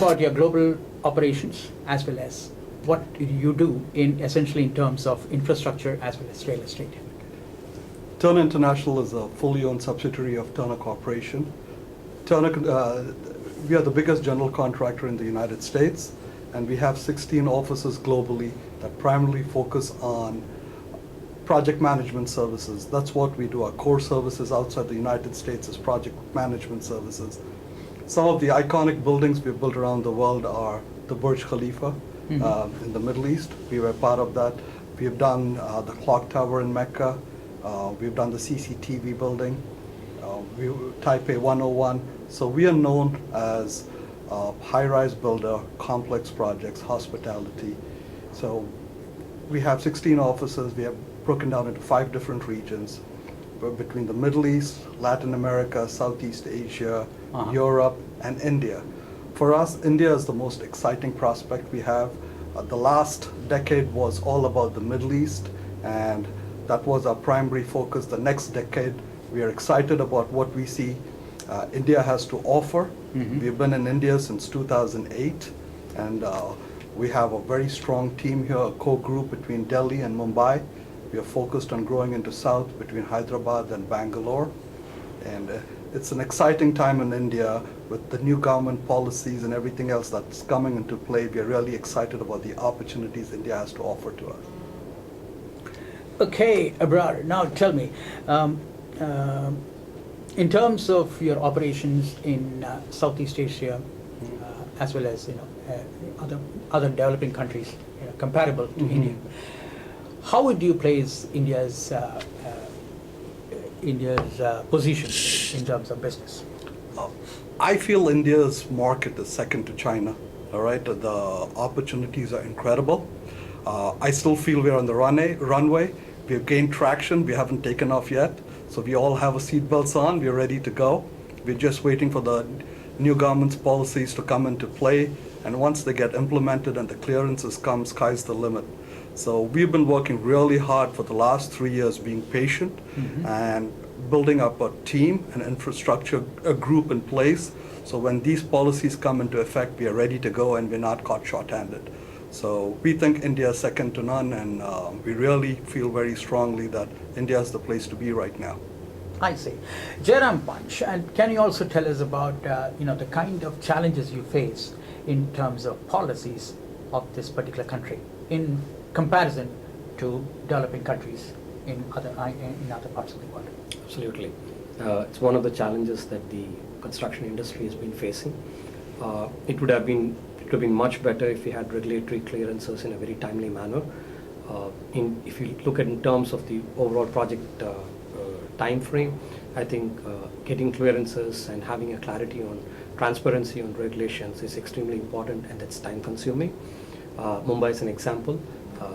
about your global operations as well as what you do in essentially in terms of infrastructure as well as real estate. Turner International is a fully owned subsidiary of Turner Corporation. Turner, we are the biggest general contractor in the United States, and we have 16 offices globally that primarily focus on project management services. That's what we do. Our core services outside the United States is project management services. Some of the iconic buildings we've built around the world are the Burj Khalifa in the Middle East. We were part of that. We've done the clock tower in Mecca. We've done the CCTV building. Taipei 101. So we are known as a high-rise builder, complex projects, hospitality. So we have 16 offices. We have broken down into 5 different regions between the Middle East, Latin America, Southeast Asia, Europe, and India. For us, India is the most exciting prospect we have. The last decade was all about the Middle East, and that was our primary focus. The next decade, we are excited about what we see India has to offer. We've been in India since 2008, and we have a very strong team here, a core group between Delhi and Mumbai. We are focused on growing into South between Hyderabad and Bangalore. And it's an exciting time in India with the new government policies and everything else that's coming into play. We are really excited about the opportunities India has to offer to us. Okay, Abrar, now tell me, in terms of your operations in Southeast Asia, as well as other developing countries comparable to India, how would you place India's position in terms of business? I feel India's market is second to China. All right, the opportunities are incredible. I still feel we're on the runway. We've gained traction. We haven't taken off yet. So we all have our seatbelts on. We're ready to go. We're just waiting for the new government's policies to come into play. And once they get implemented and the clearances come, sky's the limit. So we've been working really hard for the last 3 years, being patient and building up a team, an infrastructure, a group in place. So when these policies come into effect, we are ready to go and we're not caught short-handed. So we think India is second to none, and we really feel very strongly that India is the place to be right now. I see. Jairam Panch, and can you also tell us about the kind of challenges you face in terms of policies of this particular country in comparison to developing countries in other parts of the world? Absolutely. It's one of the challenges that the construction industry has been facing. It would have been much better if we had regulatory clearances in a very timely manner. If you look at in terms of the overall project time frame, I think getting clearances and having a clarity on transparency on regulations is extremely important, and that's time consuming. Mumbai is an example.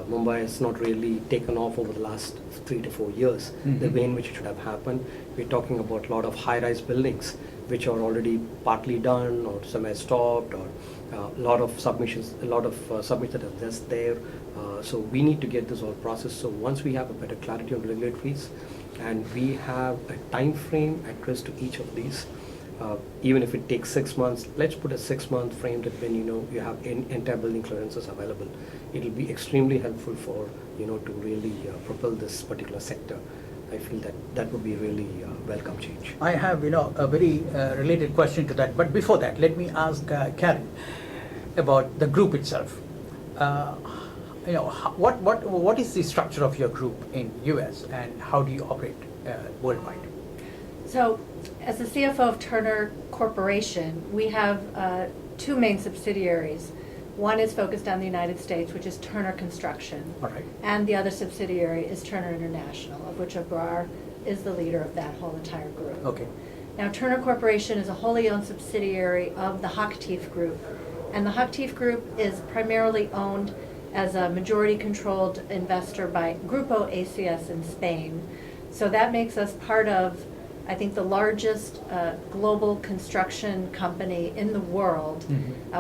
Mumbai has not really taken off over the last 3 to 4 years, the way in which it should have happened. We're talking about a lot of high-rise buildings which are already partly done or semi-stopped, or a lot of submissions that are just there. So we need to get this all processed. So once we have a better clarity on regulatories and we have a time frame addressed to each of these, even if it takes 6 months, let's put a 6-month frame that when you have entire building clearances available. It will be extremely helpful for to really propel this particular sector. I feel that would be really welcome change. I have a very related question to that, but before that, let me ask Karen about the group itself. What is the structure of your group in US, and how do you operate worldwide? So, as the CFO of Turner Corporation, we have 2 main subsidiaries. One is focused on the United States, which is Turner Construction. All right. And the other subsidiary is Turner International, of which Abrar is the leader of that whole entire group. Okay. Now, Turner Corporation is a wholly owned subsidiary of the Hochtief Group. And the Hochtief Group is primarily owned as a majority-controlled investor by Grupo ACS in Spain. So that makes us part of, I think, the largest global construction company in the world,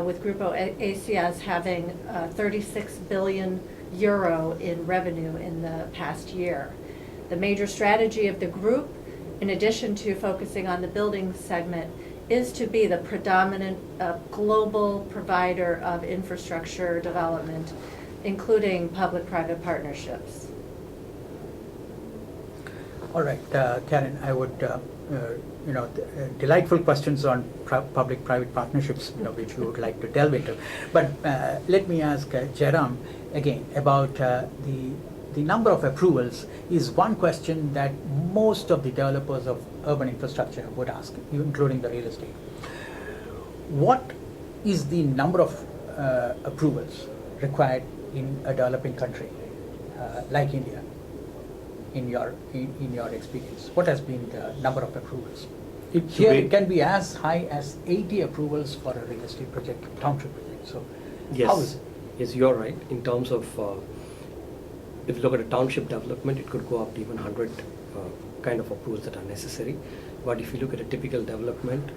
with Grupo ACS having 36 billion euro in revenue in the past year. The major strategy of the group, in addition to focusing on the building segment, is to be the predominant global provider of infrastructure development, including public-private partnerships. All right, Karen, I would, delightful questions on public-private partnerships, which you would like to delve into. But let me ask Jairam again about the number of approvals is one question that most of the developers of urban infrastructure would ask, including the real estate. What is the number of approvals required in a developing country like India, in your experience? What has been the number of approvals? Here it can be as high as 80 approvals for a real estate project, township project. So Yes. how is it? Yes, you're right. In terms of, if you look at a township development, it could go up to even 100 kind of approvals that are necessary. But if you look at a typical development,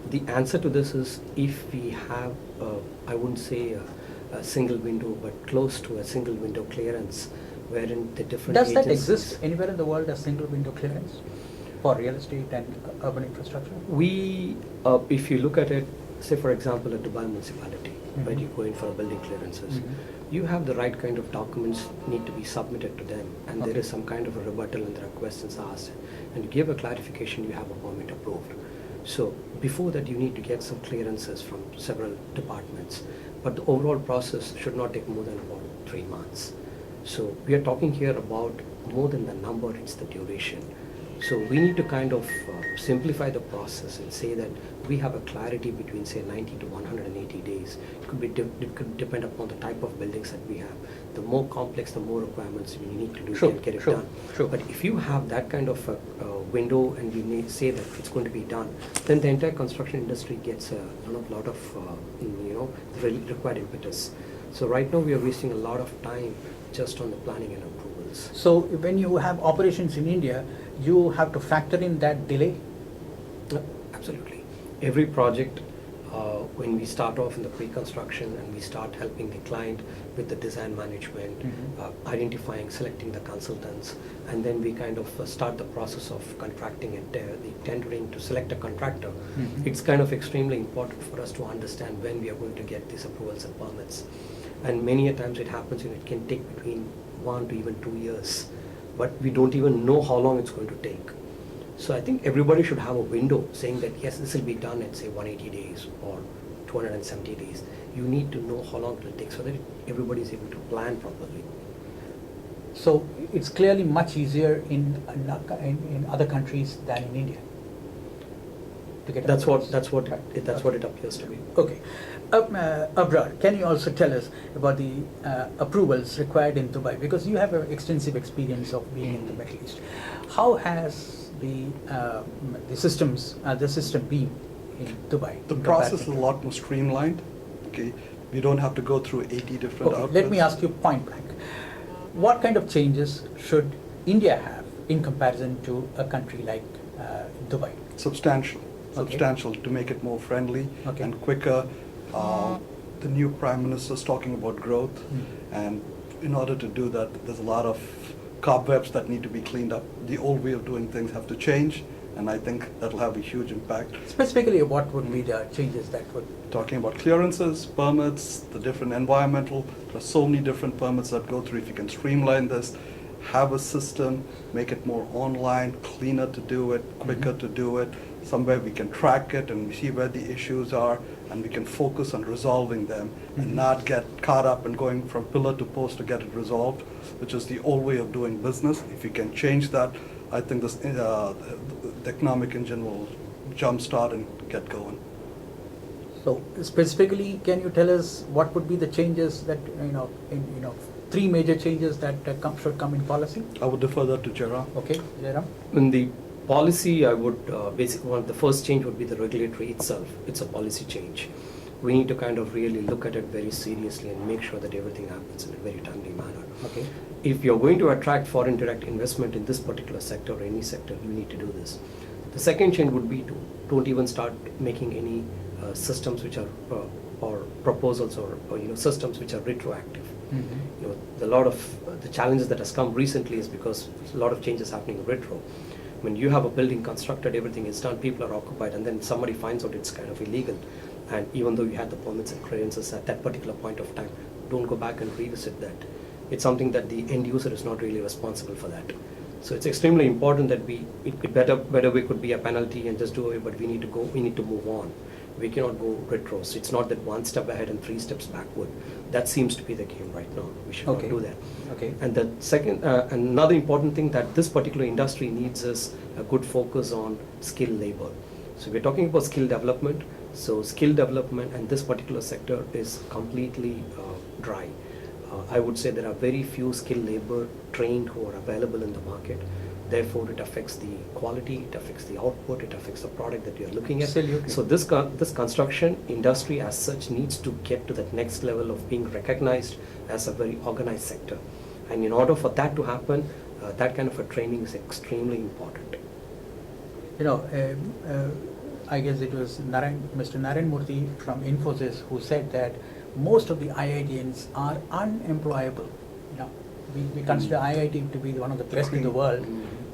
the answer to this is if we have, I wouldn't say a single window, but close to a single window clearance, wherein the different Does that agencies- exist anywhere in the world, a single window clearance for real estate and urban infrastructure? We, if you look at it, say for example, a Dubai municipality, where you go in for building clearances, you have the right kind of documents need to be submitted to them, and there is some kind of a rebuttal and there are questions asked, and you give a clarification, you have a permit approved. So before that, you need to get some clearances from several departments, but the overall process should not take more than about 3 months. So we are talking here about more than the number, it's the duration. So we need to kind of simplify the process and say that we have a clarity between say 90 to 180 days. It could depend upon the type of buildings that we have. The more complex, the more requirements we need to do to get it done. Sure. But if you have that kind of a window and we may say that it's going to be done, then the entire construction industry gets a lot of the required impetus. So right now we are wasting a lot of time just on the planning and approvals. So when you have operations in India, you have to factor in that delay? Absolutely. Every project, when we start off in the pre-construction and we start helping the client with the design management, identifying, selecting the consultants, and then we kind of start the process of contracting and the tendering to select a contractor. It's kind of extremely important for us to understand when we are going to get these approvals and permits. And many a times it happens, it can take between 1 to even 2 years, but we don't even know how long it's going to take. So I think everybody should have a window saying that yes, this will be done in say 180 days or 270 days. You need to know how long it will take so that everybody is able to plan properly. So it's clearly much easier in other countries than in India to get That's approvals. what Right. it appears to be. Okay. Abrar, can you also tell us about the approvals required in Dubai? Because you have extensive experience of being in the Middle East. How has the system been in Dubai? The in process is a comparison to- lot more streamlined. Okay, we don't have to go through 80 different Okay, outputs. let me ask you point blank. What kind of changes should India have in comparison to a country like Dubai? Substantial, Okay. substantial to make it more friendly Okay. and quicker. The new Prime Minister is talking about growth, and in order to do that, there's a lot of cobwebs that need to be cleaned up. The old way of doing things have to change, and I think that'll have a huge impact. Specifically, what would be the changes that would... Talking about clearances, permits, the different environmental, there's so many different permits that go through. If you can streamline this, have a system, make it more online, cleaner to do it, quicker to do it, somewhere we can track it and see where the issues are, and we can focus on resolving them and not get caught up in going from pillar to post to get it resolved, which is the old way of doing business. If you can change that, I think this, the economic engine will jumpstart and get going. So specifically, can you tell us what would be the changes that, three major changes that should come in policy? I would defer that to Jairam. Okay, Jairam? In the policy, I would basically the first change would be the regulatory itself. It's a policy change. We need to kind of really look at it very seriously and make sure that everything happens in a very timely manner. Okay. If you're going to attract foreign direct investment in this particular sector or any sector, you need to do this. The second change would be to don't even start making any systems which are or proposals or systems which are retroactive. A lot of the challenges that has come recently is because a lot of changes happening in retro. When you have a building constructed, everything is done, people are occupied, and then somebody finds out it's kind of illegal. And even though you had the permits and clearances at that particular point of time, don't go back and revisit that. It's something that the end user is not really responsible for that. So it's extremely important that better way could be a penalty and just do it, but we need to move on. We cannot go retros. It's not that one step ahead and 3 steps backward. That seems to be the game right now. We should not do that. Okay. And the second, another important thing that this particular industry needs is a good focus on skilled labor. So we're talking about skill development. So skill development and this particular sector is completely dry. I would say there are very few skilled labor trained who are available in the market. Therefore, it affects the quality, it affects the output, it affects the product that you're looking at. Absolutely. So this construction industry as such needs to get to that next level of being recognized as a very organized sector. And in order for that to happen, that kind of a training is extremely important. You know, I guess it was Mr. Narayan Murthy from Infosys who said that most of the IITians are unemployable. You know, we consider IIT to be one of the best in the world,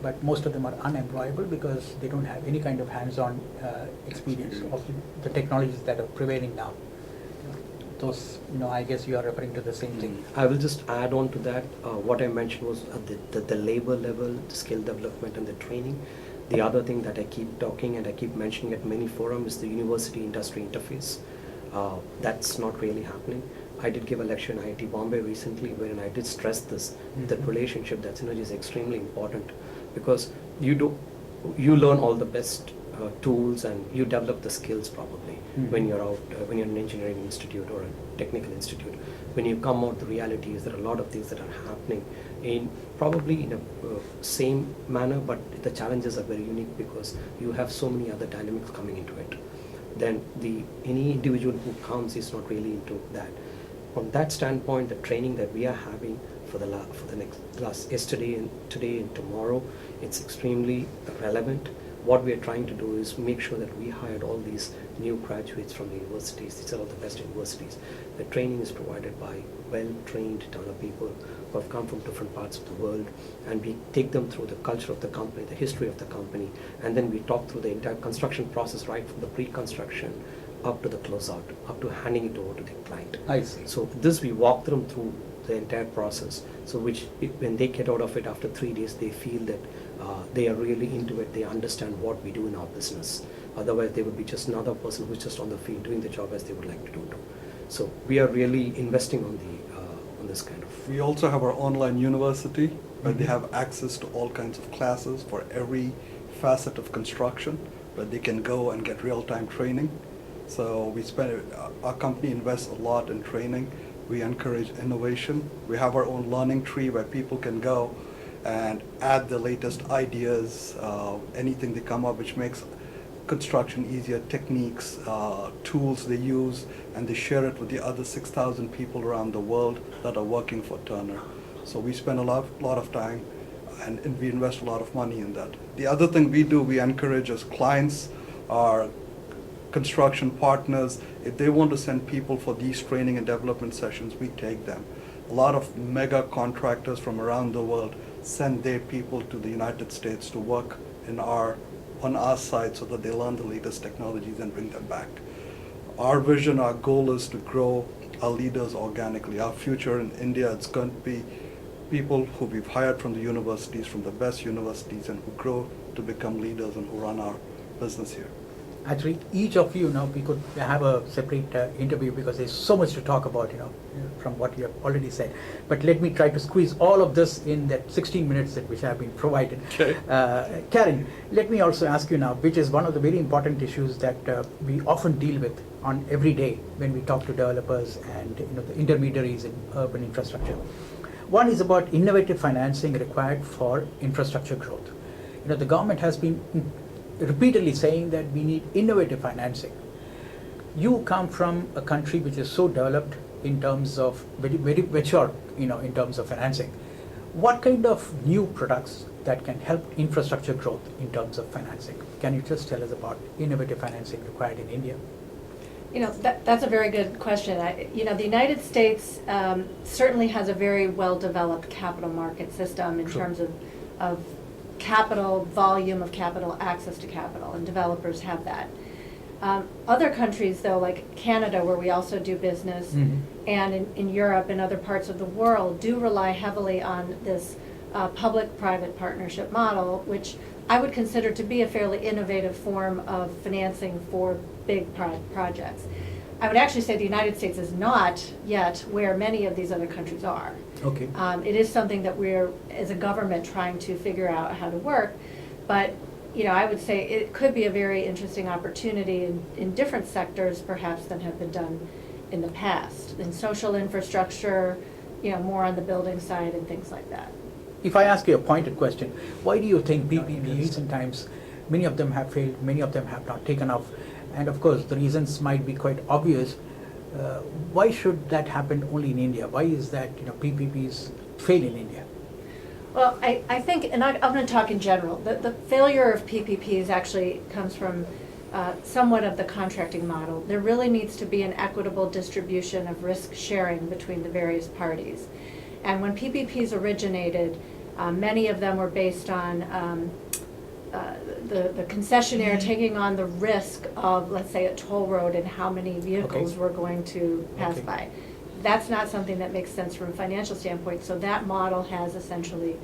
but most of them are unemployable because they don't have any kind of hands-on experience of the technologies that are prevailing now. Those, you know, I guess you are referring to the same thing. I will just add on to that. What I mentioned was the labor level, the skill development and the training. The other thing that I keep talking and I keep mentioning at many forums is the university industry interface. That's not really happening. I did give a lecture in IIT Bombay recently wherein I did stress this, that relationship, that synergy is extremely important, because you learn all the best tools and you develop the skills probably when you're out, when you're in an engineering institute or a technical institute. When you come out, the reality is there are a lot of things that are happening in probably in a same manner, but the challenges are very unique because you have so many other dynamics coming into it. Then any individual who comes is not really into that. From that standpoint, the training that we are having for the next class, yesterday and today and tomorrow, it's extremely relevant. What we are trying to do is make sure that we hired all these new graduates from the universities. These are all the best universities. The training is provided by well-trained Tana people who have come from different parts of the world, and we take them through the culture of the company, the history of the company, and then we talk through the entire construction process, right from the pre-construction up to the closeout, up to handing it over to the client. I see. So this we walk them through the entire process. So when they get out of it after 3 days, they feel that they are really into it. They understand what we do in our business. Otherwise, they would be just another person who's just on the field doing the job as they would like to do too. So we are really investing on this kind of. We also have our online university where they have access to all kinds of classes for every facet of construction, where they can go and get real-time training. So our company invests a lot in training. We encourage innovation. We have our own learning tree where people can go and add the latest ideas, anything they come up which makes construction easier, techniques, tools they use, and they share it with the other 6,000 people around the world that are working for Turner. So we spend a lot of time and we invest a lot of money in that. The other thing we do, we encourage as clients, our construction partners, if they want to send people for these training and development sessions, we take them. A lot of mega contractors from around the world send their people to the United States to work on our side so that they learn the latest technologies and bring them back. Our vision, our goal is to grow our leaders organically. Our future in India, it's going to be people who we've hired from the universities, from the best universities, and who grow to become leaders and who run our business here. Actually, each of you, we could have a separate interview because there's so much to talk about, from what you have already said. But let me try to squeeze all of this in that 16 minutes which have been provided. Okay. Karen, let me also ask you now, which is one of the very important issues that we often deal with on every day when we talk to developers and the intermediaries in urban infrastructure. One is about innovative financing required for infrastructure growth. The government has been repeatedly saying that we need innovative financing. You come from a country which is so developed in terms of very, very mature, in terms of financing. What kind of new products that can help infrastructure growth in terms of financing? Can you just tell us about innovative financing required in India? That's a very good question. The United States certainly has a very well-developed capital market system in True. terms of capital, volume of capital, access to capital, and developers have that. Other countries, though, like Canada, where we also do business, and in Europe and other parts of the world, do rely heavily on this public-private partnership model, which I would consider to be a fairly innovative form of financing for big projects. I would actually say the United States is not yet where many of these other countries are. Okay. It is something that we're, as a government, trying to figure out how to work, but I would say it could be a very interesting opportunity in different sectors, perhaps, than have been done in the past. In social infrastructure, more on the building side and things like that. If I ask you a pointed question, why do you think PPP recent times, many of them have failed, many of them have not taken off, and of course the reasons might be quite obvious. Why should that happen only in India? Why is that PPPs fail in India? Well, I think, and I'm going to talk in general, the failure of PPPs actually comes from somewhat of the contracting model. There really needs to be an equitable distribution of risk sharing between the various parties. And when PPPs originated, many of them were based on the concessionaire taking on the risk of, let's say, a toll road and how many vehicles were going to pass by. That's not something that makes sense from a financial standpoint, so that model has essentially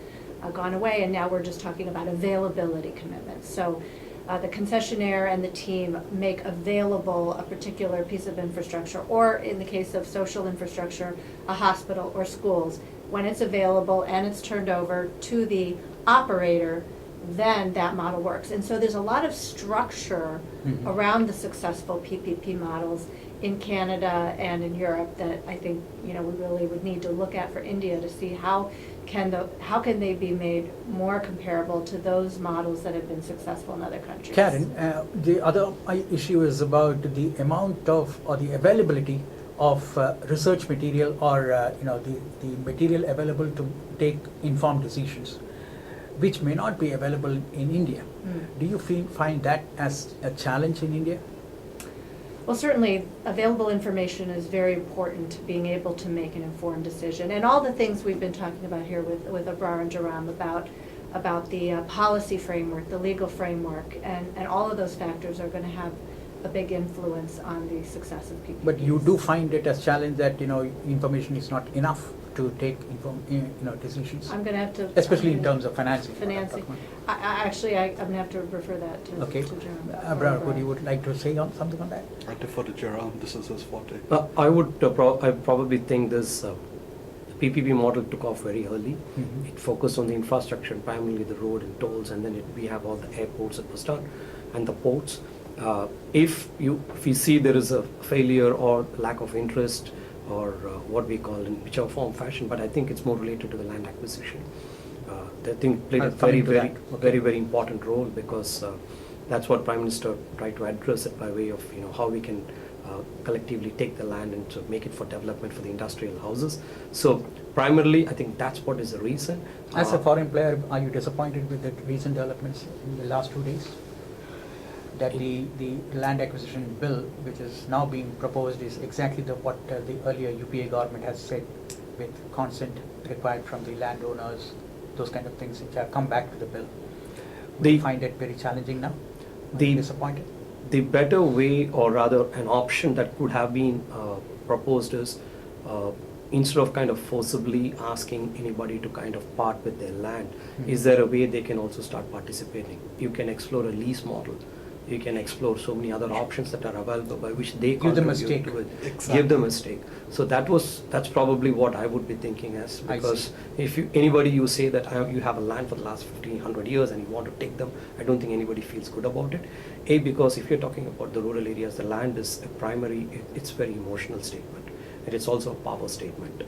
gone away, and now we're just talking about availability commitments. So the concessionaire and the team make available a particular piece of infrastructure, or in the case of social infrastructure, a hospital or schools. When it's available and it's turned over to the operator, then that model works. And so there's a lot of structure around the successful PPP models in Canada and in Europe that I think we really would need to look at for India to see how can they be made more comparable to those models that have been successful in other countries. Karen, the other issue is about the amount of or the availability of research material or the material available to take informed decisions, which may not be available in India. Do you find that as a challenge in India? Well, certainly available information is very important to being able to make an informed decision. And all the things we've been talking about here with Abrar and Jaram about the policy framework, the legal framework, and all of those factors are going to have a big influence on the success of PPPs. But you do find it as challenge that information is not enough to take decisions. I'm going to have to, especially in terms of financing. Financing. I'm going to have to refer that to Jaram. Abrar, would you like to say something on that? I defer to Jaram. This is his forte. I would I probably think this PPP model took off very early. It focused on the infrastructure, primarily the road and tolls, and then we have all the airports that was done and the ports. If you see there is a failure or lack of interest or what we call in whichever form fashion, but I think it's more related to the land acquisition. I think played a very important role because that's what Prime Minister tried to address it by way of how we can collectively take the land and to make it for development for the industrial houses. So primarily, I think that's what is the reason. As a foreign player, are you disappointed with the recent developments in the last 2 days? That the land acquisition bill, which is now being proposed, is exactly what the earlier UPA government has said, with consent required from the landowners, those kind of things which have come back to the bill. Do you find it very challenging now? Are you disappointed? The better way, or rather an option that could have been proposed is instead of kind of forcibly asking anybody to kind of part with their land, is there a way they can also start participating? You can explore a lease model. You can explore so many other options that are available by which they give them a stake. Exactly. Give them a stake. So that's probably what I would be thinking as, because if anybody you say that you have a land for the last 1,500 years and you want to take them, I don't think anybody feels good about it. Because if you're talking about the rural areas, the land is a primary, it's very emotional statement, and it's also a power statement.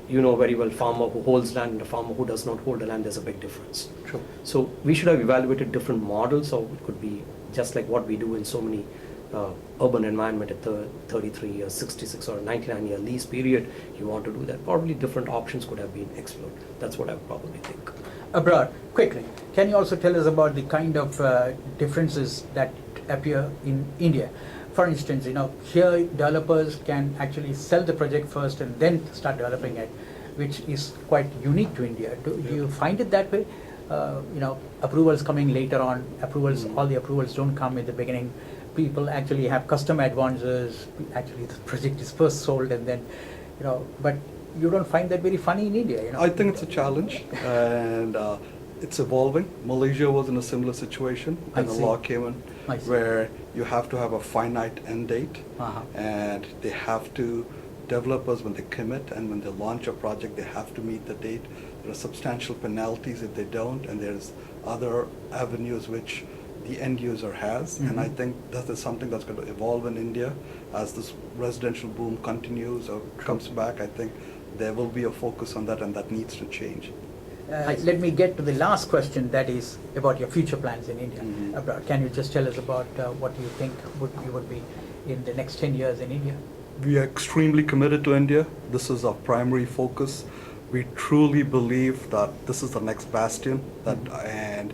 You know very well, farmer who holds land and a farmer who does not hold the land, there's a big difference. True. So we should have evaluated different models, or it could be just like what we do in so many urban environment at the 33 years, 66 or 99-year lease period. You want to do that, probably different options could have been explored. That's what I would probably think. Abrar, quickly, can you also tell us about the kind of differences that appear in India? For instance, here developers can actually sell the project first and then start developing it, which is quite unique to India. Do you find it that way? approvals coming later on, approvals, Mm. all the approvals don't come in the beginning. People actually have custom advances, actually the project is first sold and then, but you don't find that very funny in India, I think it's a challenge, and it's evolving. Malaysia was in a similar situation, I and the see. law came in I see. where you have to have a finite end date, Uh-huh. and they have to, developers, when they commit and when they launch a project, they have to meet the date. There are substantial penalties if they don't, and there's other avenues which the end user has. And I Mhm. think that is something that's going to evolve in India as this residential boom continues or comes back. I think there will be a focus on that, and that needs to change. Let me get to the last question, that is about your future plans in India. Mhm. Abroad. Can you just tell us about what you think you would be in the next 10 years in India? We are extremely committed to India. This is our primary focus. We truly believe that this is the next bastion. And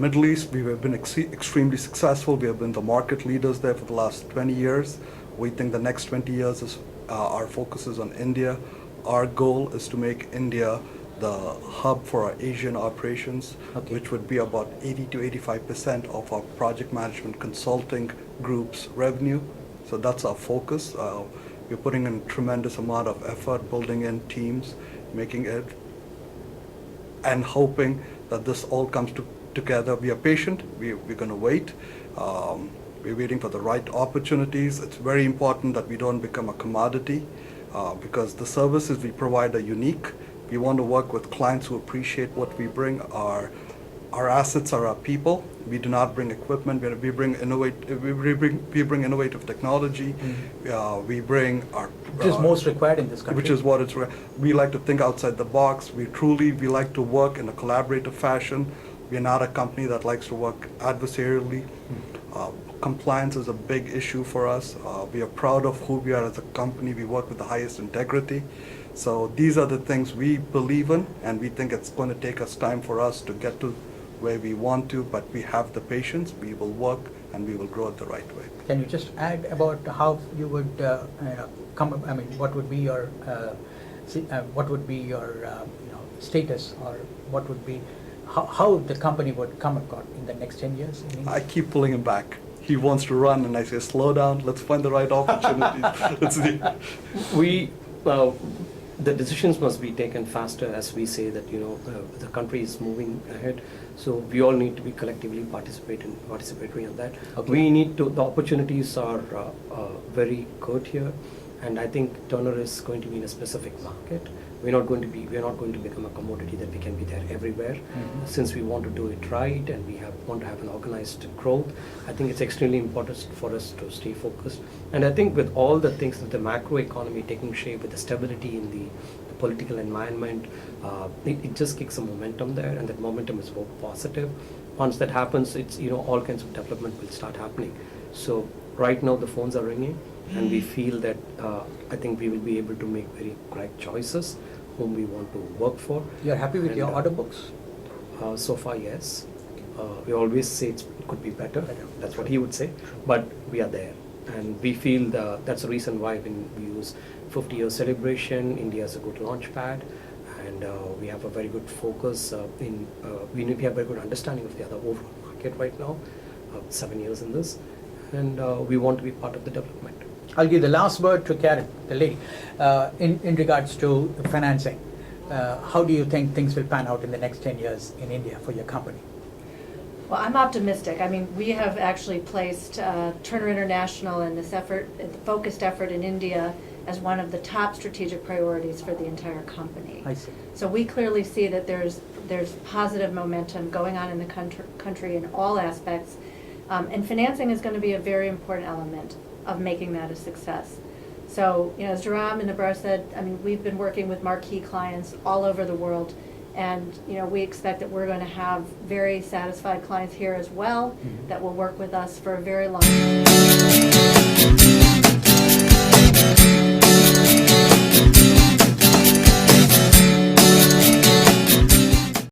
Middle East, we have been extremely successful. We have been the market leaders there for the last 20 years. We think the next 20 years is our focus is on India. Our goal is to make India the hub for our Asian operations, Okay. which would be about 80 to 85% of our project management consulting group's revenue. So that's our focus. We're putting in tremendous amount of effort, building in teams, making it, and hoping that this all comes together. We are patient. We're going to wait. We're waiting for the right opportunities. It's very important that we don't become a commodity because the services we provide are unique. We want to work with clients who appreciate what we bring. Our assets are our people. We do not bring equipment. We bring innovative technology. We bring our Which is most required in this country. which is what it's. We like to think outside the box. We like to work in a collaborative fashion. We are not a company that likes to work adversarially. Compliance is a big issue for us. We are proud of who we are as a company. We work with the highest integrity. So these are the things we believe in, and we think it's going to take us time for us to get to where we want to, but we have the patience. We will work, and we will grow it the right way. Can you just add about how you would what would be your status, or what would be how the company would come about in the next 10 years? In India? I keep pulling him back. He wants to run, and I say, slow down. Let's find the right opportunities. The decisions must be taken faster, as we say that the country is moving ahead. So we all need to be collectively participatory on that. Okay. We need to. The opportunities are very good here, and I think Turner is going to be in a specific market. We are not going to become a commodity that we can be there everywhere. Mhm. Since we want to do it right and want to have an organized growth, I think it's extremely important for us to stay focused. And I think with all the things, with the macro economy taking shape, with the stability in the political environment, it just kicks some momentum there, and that momentum is more positive. Once that happens, it's all kinds of development will start happening. So right now the phones are ringing, and we feel that I think we will be able to make very correct choices whom we want to work for. You're happy with And, your order books? So far, yes. We always say it could be better. Better. That's what he would say. But we are there. And we feel that's the reason why when we use 50-year celebration, India is a good launch pad. And we have a very good focus we have a very good understanding of the other overall market right now, 7 years in this. And we want to be part of the development. I'll give the last word to Karen, the lady, in regards to financing. How do you think things will pan out in the next 10 years in India for your company? Well, I'm optimistic. I mean, we have actually placed Turner International and this focused effort in India as one of the top strategic priorities for the entire company. I see. So we clearly see that there's positive momentum going on in the country in all aspects. And financing is going to be a very important element of making that a success. So, as Jaram and Abrar said, I mean, we've been working with marquee clients all over the world, and we expect that we're going to have very satisfied clients here as well, Mhm. that will work with us for a very long time.